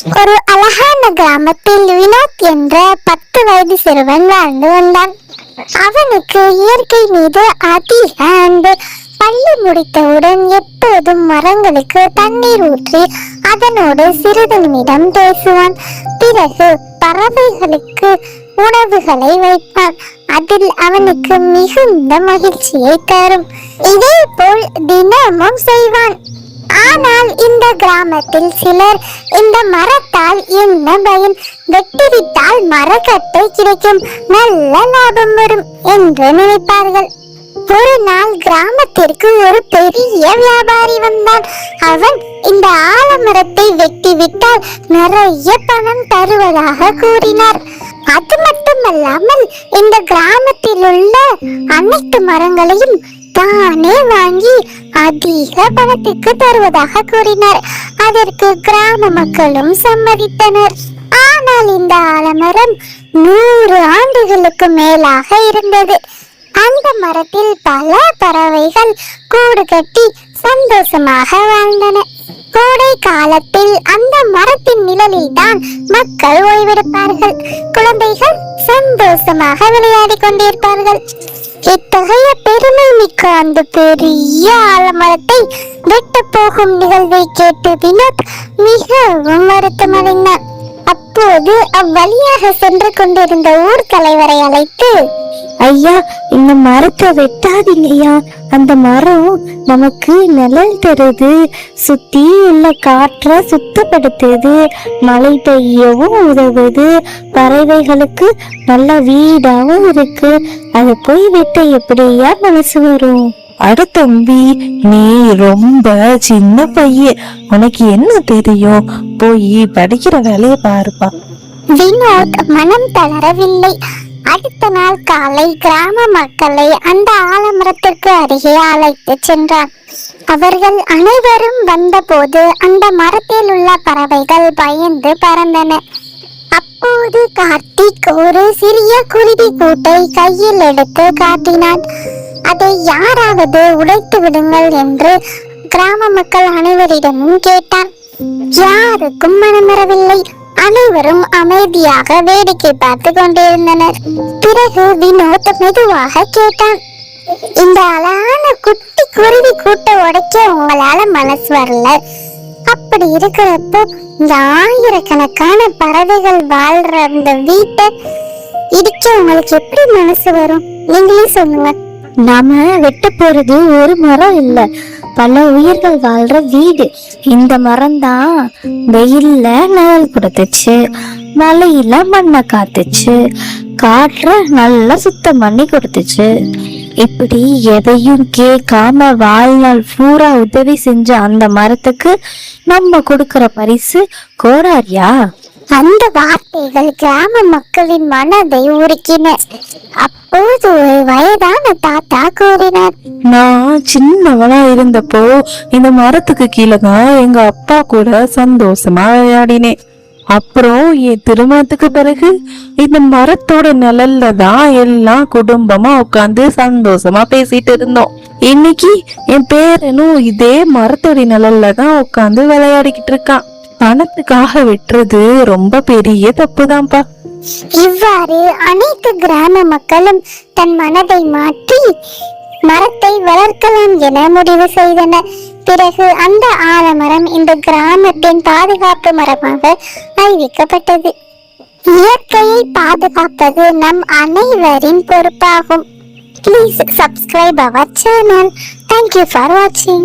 ஒரு அழகான கிராமத்தில் வினோத் என்ற 10 வயது சிறுவன் வாழ்ந்து வந்தான். அவனுக்கு இயற்கை மீது அதிக அன்பு. பள்ளி முடித்தவுடன் எப்போதும் மரங்களுக்கு தண்ணீர் ஊற்றி அதனோடு சிறிது நிமிடம் பேசுவான். பிறகு பறவைகளுக்கு உணவுகளை வைப்பான். அதில் அவனுக்கு மிகுந்த மகிழ்ச்சியை தரும். இதே போல் தினமும் செய்வான். ஆனால் இந்த கிராமத்தில் சிலர் இந்த மரத்தால் என்ன பயன், வெட்டிவிட்டால் மரக்கட்டை கிடைக்கும், நல்ல லாபம் வரும் என்று நினைப்பார்கள். ஒரு நாள் கிராமத்திற்கு ஒரு பெரிய வியாபாரி வந்தான். அவன் இந்த ஆலமரத்தை வெட்டிவிட்டால் நிறைய பணம் தருவதாக கூறினார். அது மட்டுமல்லாமல் இந்த கிராமத்தில் உள்ள அனைத்து மரங்களையும் தானே வாங்கி அதிக பணத்துக்கு தருவதாக கூறினார். அதற்கு கிராம மக்களும் சம்மதித்தனர். ஆனால் இந்த ஆலமரம் 100 ஆண்டுகளுக்கு மேலாக இருந்தது. அந்த மரத்தில் பல பறவைகள் கூடு கட்டி சந்தோஷமாக வாழ்ந்தன. கோடை காலத்தில் அந்த மரத்தின் நிழலில் தான் மக்கள் ஓய்வெடுப்பார்கள். குழந்தைகள் சந்தோஷமாக விளையாடி கொண்டிருப்பார்கள். இத்தகைய பெருமை மிக்க அந்த பெரிய ஆலமரத்தை வெட்ட போகும் நிகழ்வை கேட்டு வினோத் மிகவும் வருத்தமடைந்தார். அப்போது அவ்வழியாக சென்று கொண்டிருந்த ஊர் தலைவரை அழைத்து, ஐயா, இந்த மரத்தை வெட்டாதீங்கய்யா. அந்த மரம் நமக்கு நிழல் தருது, சுத்தி உள்ள காற்றை சுத்தப்படுத்துது, மழை பெய்யவும் உதவுது, பறவைகளுக்கு நல்ல வீடாவும் இருக்கு. அதை போய் வெட்ட எப்படியா மனசு வரும்? அட தம்பி, நீ ரொம்ப சின்ன பையன், உனக்கு என்ன தெரியும்? போய் படிக்கிற வேலையை பாருப்பா. வினோத் மனம் தளரவில்லை. அடுத்த நாள் காலை கிராம மக்களை அந்த ஆலமரத்திற்கு அருகே அழைத்து சென்றார். அவர்கள் அனைவரும் வந்தபோது அந்த மரத்தில் உள்ள பறவைகள் பயந்து பறந்தன. அப்போது கார்த்திக் ஒரு சிறிய குருவி கூட்டை கையில் எடுத்து காட்டினான். அதை யாராவது உடைத்து விடுங்கள் என்று கிராம மக்கள் அனைவரிடமும் கேட்டான். யாருக்கும் மனமரவில்லை. அனைவரும் அமைதியாக வேடிக்கை பார்த்து கொண்டிருந்தனர். பிறகு வினோத் மெதுவாக கேட்டான், இந்த அழகான குட்டி குருவி கூட்ட உடைக்க உங்களால மனசு வரல, அப்படி இருக்கிறப்போ இந்த ஆயிரக்கணக்கான பறவைகள் வாழ்ற அந்த வீட்டை இடிக்க உங்களுக்கு எப்படி மனசு வரும்? நீங்களே சொல்லுங்க. நாம வெட்ட போறது ஒரு மரம் இல்ல, பல உயிர்கள் வாழ்ற வீடு. இந்த மரம் தான் வெயில்ல நிழல் கொடுத்துச்சு, மழையில மண்ணை காத்துச்சு, காற்ற நல்லா சுத்தம் பண்ணி கொடுத்துச்சு. இப்படி எதையும் கேட்காம வாழ்நாள் பூரா உதவி செஞ்ச அந்த மரத்துக்கு நம்ம கொடுக்கிற பரிசு கோடாரியா? அந்த வார்த்தைகள் கிராம மக்களின் மனதை உருக்கின. அப்போது ஒரு வயதான தாத்தா கூறினார், நான் சின்னவனா இருந்தப்போ இந்த மரத்துக்கு கீழே தான் எங்க அப்பா கூட சந்தோஷமா விளையாடினேன். அப்புறம் என் திருமணத்துக்கு பிறகு இந்த மரத்தோட நிழல்ல தான் எல்லாம் குடும்பமா உட்காந்து சந்தோஷமா பேசிட்டு இருந்தோம். இன்னைக்கு என் பேரனும் இதே மரத்தோட நிழல்ல தான் உட்காந்து விளையாடிக்கிட்டு இருக்கான். பணத்துக்காக வெட்டுறது ரொம்ப பெரிய தப்புதான்ப்பா. இவ்வாறு அனைத்து கிராம மக்களும் தன் மனதை மாற்றி மரத்தை வளர்க்கலாம் என முடிவு செய்தனர். பிறகு அந்த ஆலமரம் இந்த கிராமத்தின் பாதுகாப்பு மரமாக அறிவிக்கப்பட்டது. இயற்கையை பாதுகாப்பது நம் அனைவரின் பொறுப்பாகும். Please subscribe our channel. Thank you for watching.